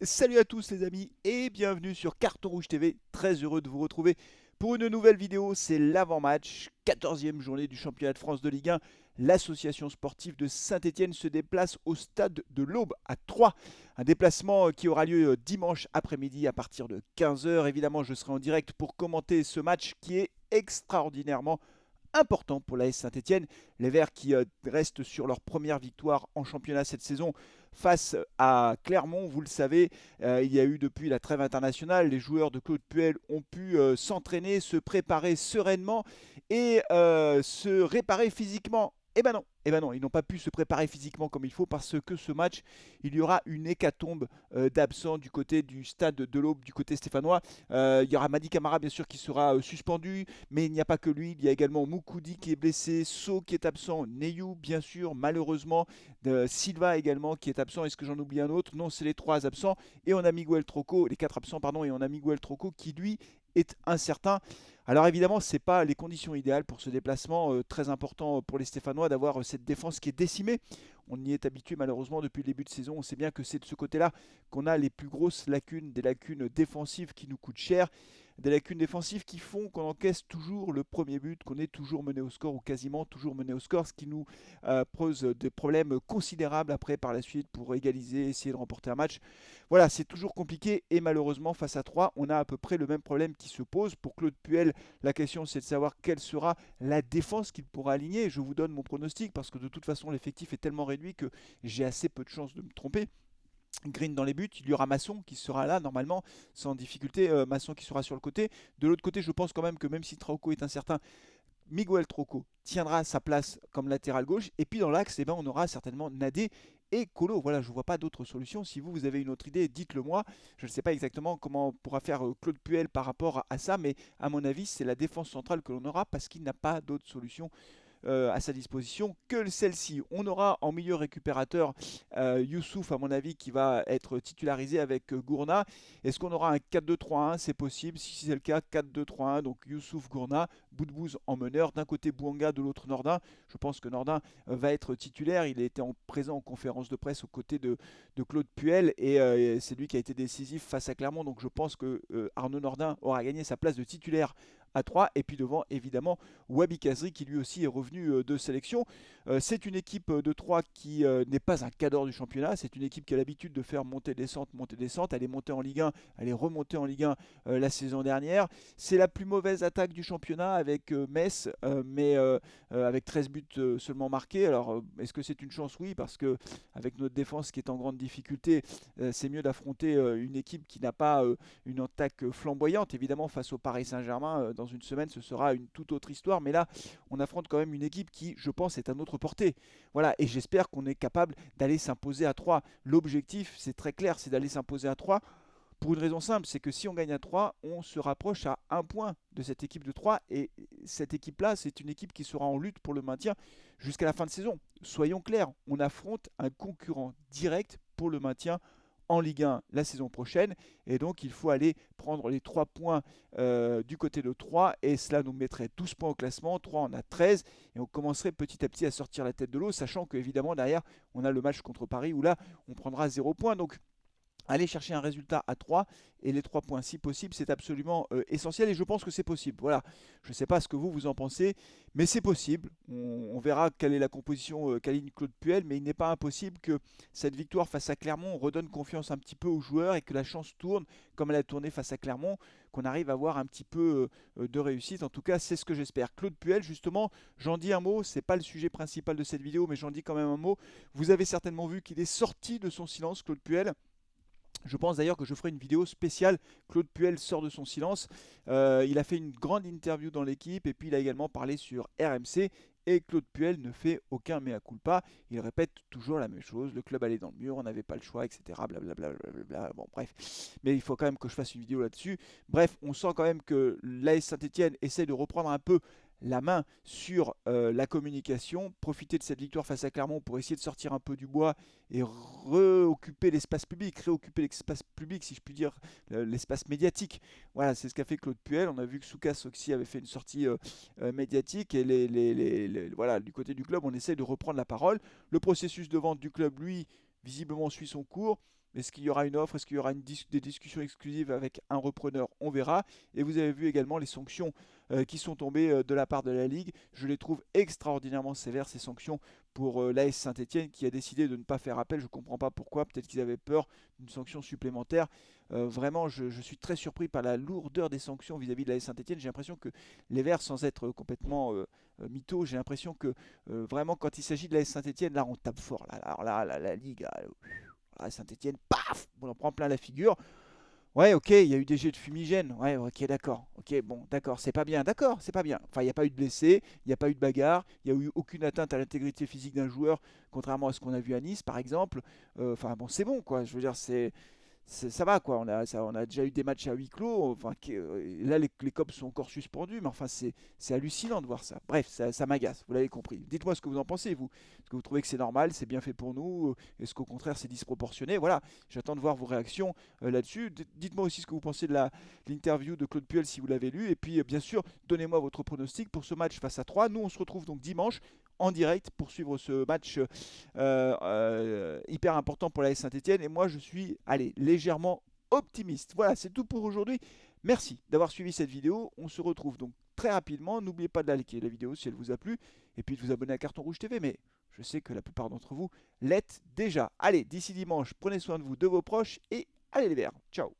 Salut à tous les amis et bienvenue sur Carton Rouge TV, très heureux de vous retrouver pour une nouvelle vidéo, c'est l'avant-match, 14e journée du championnat de France de Ligue 1. L'association sportive de Saint-Etienne se déplace au stade de l'Aube à Troyes. Un déplacement qui aura lieu dimanche après-midi à partir de 15h. Évidemment, je serai en direct pour commenter ce match qui est extraordinairement important pour l'AS Saint-Etienne. Les Verts qui restent sur leur première victoire en championnat cette saison face à Clermont, vous le savez, il y a eu depuis la trêve internationale, les joueurs de Claude Puel ont pu s'entraîner, se préparer sereinement et se réparer physiquement. Eh ben non, ils n'ont pas pu se préparer physiquement comme il faut parce que ce match, il y aura une hécatombe d'absents du côté du stade de l'Aube, du côté stéphanois. Il y aura Madi Camara bien sûr qui sera suspendu, mais il n'y a pas que lui, il y a également Moukoudi qui est blessé, So qui est absent, Neyou bien sûr, malheureusement, Silva également qui est absent. Est-ce que j'en oublie un autre? Non, c'est les trois absents. Et on a Miguel Troco, les quatre absents, pardon, et on a Miguel Troco qui lui est incertain. Alors évidemment, ce n'est pas les conditions idéales pour ce déplacement, très important pour les Stéphanois d'avoir cette défense qui est décimée. On y est habitué malheureusement depuis le début de saison. On sait bien que c'est de ce côté-là qu'on a les plus grosses lacunes, des lacunes défensives qui nous coûtent cher, des lacunes défensives qui font qu'on encaisse toujours le premier but, qu'on est toujours mené au score ou quasiment toujours mené au score, ce qui nous pose des problèmes considérables après par la suite pour égaliser, essayer de remporter un match. Voilà, c'est toujours compliqué et malheureusement face à 3, on a à peu près le même problème qui se pose. Pour Claude Puel, la question c'est de savoir quelle sera la défense qu'il pourra aligner. Je vous donne mon pronostic parce que de toute façon l'effectif est tellement réduit que j'ai assez peu de chances de me tromper. Green dans les buts, il y aura Masson qui sera là normalement sans difficulté, Masson qui sera sur le côté. De l'autre côté, je pense quand même que même si Trauco est incertain, Miguel Troco tiendra sa place comme latéral gauche. Et puis dans l'axe, eh ben, on aura certainement Nadé et Colo. Voilà, je ne vois pas d'autre solution. Si vous avez une autre idée, dites-le moi. Je ne sais pas exactement comment pourra faire Claude Puel par rapport à ça, mais à mon avis, c'est la défense centrale que l'on aura parce qu'il n'a pas d'autre solution à sa disposition que celle-ci. On aura en milieu récupérateur Youssouf, à mon avis, qui va être titularisé avec Gourna. Est-ce qu'on aura un 4-2-3-1? C'est possible. Si c'est le cas, 4-2-3-1. Donc Youssouf, Gourna, Boudbouz en meneur. D'un côté Bouanga, de l'autre Nordin. Je pense que Nordin va être titulaire. Il a été présent en conférence de presse aux côtés de Claude Puel et c'est lui qui a été décisif face à Clermont. Donc je pense que Arnaud Nordin aura gagné sa place de titulaire à 3 et puis devant évidemment Wabi Kazri qui lui aussi est revenu de sélection. C'est une équipe de 3 qui n'est pas un cadre du championnat, c'est une équipe qui a l'habitude de faire montée-descente, montée-descente, elle est montée en Ligue 1, elle est remontée en Ligue 1 la saison dernière. C'est la plus mauvaise attaque du championnat avec Metz, mais avec 13 buts seulement marqués. Alors est-ce que c'est une chance? Oui, parce que avec notre défense qui est en grande difficulté, c'est mieux d'affronter une équipe qui n'a pas une attaque flamboyante. Évidemment, face au Paris Saint-Germain, dans une semaine, ce sera une toute autre histoire. Mais là, on affronte quand même une équipe qui, je pense, est à notre portée. Voilà, et j'espère qu'on est capable d'aller s'imposer à 3. L'objectif, c'est très clair, c'est d'aller s'imposer à 3. Pour une raison simple, c'est que si on gagne à 3, on se rapproche à un point de cette équipe de 3. Et cette équipe-là, c'est une équipe qui sera en lutte pour le maintien jusqu'à la fin de saison. Soyons clairs, on affronte un concurrent direct pour le maintien en Ligue 1 la saison prochaine. Et donc, il faut aller prendre les 3 points du côté de 3. Et cela nous mettrait 12 points au classement. 3 en a 13. Et on commencerait petit à petit à sortir la tête de l'eau, sachant qu'évidemment, derrière, on a le match contre Paris où là, on prendra 0 points. Donc, aller chercher un résultat à 3 et les 3 points si possible, c'est absolument essentiel et je pense que c'est possible. Voilà, je ne sais pas ce que vous en pensez, mais c'est possible. On verra quelle est la composition qu'aligne Claude Puel, mais il n'est pas impossible que cette victoire face à Clermont redonne confiance un petit peu aux joueurs et que la chance tourne comme elle a tourné face à Clermont, qu'on arrive à avoir un petit peu de réussite. En tout cas, c'est ce que j'espère. Claude Puel, justement, j'en dis un mot, c'est pas le sujet principal de cette vidéo, mais j'en dis quand même un mot. Vous avez certainement vu qu'il est sorti de son silence, Claude Puel. Je pense d'ailleurs que je ferai une vidéo spéciale. Claude Puel sort de son silence. Il a fait une grande interview dans l'équipe et puis il a également parlé sur RMC. Et Claude Puel ne fait aucun mea culpa. Il répète toujours la même chose. Le club allait dans le mur, on n'avait pas le choix, etc. Blablabla. Bon, bref. Mais il faut quand même que je fasse une vidéo là-dessus. Bref, on sent quand même que l'AS Saint-Etienne essaie de reprendre un peu la main sur la communication, profiter de cette victoire face à Clermont pour essayer de sortir un peu du bois et réoccuper l'espace public, si je puis dire, l'espace médiatique. Voilà, c'est ce qu'a fait Claude Puel. On a vu que Soukas aussi avait fait une sortie médiatique et voilà, du côté du club, on essaie de reprendre la parole. Le processus de vente du club, lui, visiblement suit son cours. Est-ce qu'il y aura une offre? Est-ce qu'il y aura des discussions exclusives avec un repreneur? On verra. Et vous avez vu également les sanctions qui sont tombées de la part de la Ligue. Je les trouve extraordinairement sévères, ces sanctions pour l'AS Saint-Etienne qui a décidé de ne pas faire appel. Je ne comprends pas pourquoi. Peut-être qu'ils avaient peur d'une sanction supplémentaire. Vraiment, je suis très surpris par la lourdeur des sanctions vis-à-vis de l'AS Saint-Etienne. J'ai l'impression que les Verts, sans être complètement mythos, j'ai l'impression que vraiment, quand il s'agit de l'AS Saint-Etienne, là, on tape fort. Là. Alors là, la Ligue, Saint-Etienne, paf, on en prend plein la figure. Ouais, ok, il y a eu des jets de fumigène. Ouais, ok, d'accord. Ok, bon, d'accord, c'est pas bien. D'accord, c'est pas bien. Enfin, il n'y a pas eu de blessés, il n'y a pas eu de bagarre, il n'y a eu aucune atteinte à l'intégrité physique d'un joueur, contrairement à ce qu'on a vu à Nice, par exemple. Enfin, bon, c'est bon, quoi. Je veux dire, ça va quoi, on a déjà eu des matchs à huis clos, enfin, là les COP sont encore suspendus, mais enfin c'est hallucinant de voir ça. Bref, ça m'agace, vous l'avez compris. Dites-moi ce que vous en pensez, vous. Est-ce que vous trouvez que c'est normal, c'est bien fait pour nous? Est-ce qu'au contraire c'est disproportionné? Voilà, j'attends de voir vos réactions là-dessus. Dites-moi aussi ce que vous pensez de l'interview de Claude Puel si vous l'avez lu. Et puis bien sûr, donnez-moi votre pronostic pour ce match face à 3. Nous on se retrouve donc dimanche en direct pour suivre ce match hyper important pour la Saint-Etienne. Et moi, je suis, allez, légèrement optimiste. Voilà, c'est tout pour aujourd'hui. Merci d'avoir suivi cette vidéo. On se retrouve donc très rapidement. N'oubliez pas de la liker la vidéo si elle vous a plu. Et puis de vous abonner à Carton Rouge TV. Mais je sais que la plupart d'entre vous l'êtes déjà. Allez, d'ici dimanche, prenez soin de vous, de vos proches. Et allez les Verts. Ciao.